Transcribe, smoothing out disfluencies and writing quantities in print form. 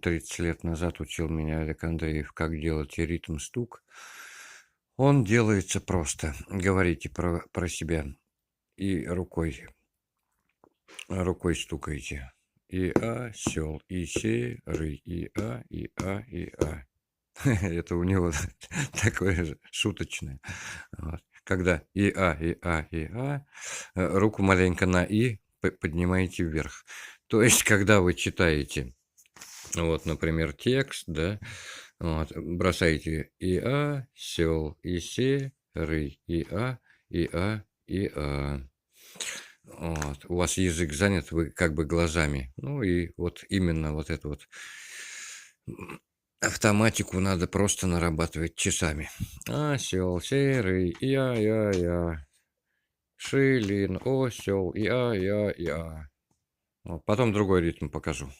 30 лет назад учил меня Олег Андреев, как делать ритм-стук. Он делается просто. Говорите про себя и рукой стукаете. И осел, и серый, и. Это у него такое же шуточное. Вот. Когда руку маленько на и поднимаете вверх. То есть, когда вы читаете, вот, например, текст, да, вот, бросаете осел, и серый, и. Вот. У вас язык занят, вы как бы глазами. Ну и вот именно вот эту вот автоматику надо просто нарабатывать часами. Осел серый, я. Шилин, осел, я. Вот. Потом другой ритм покажу.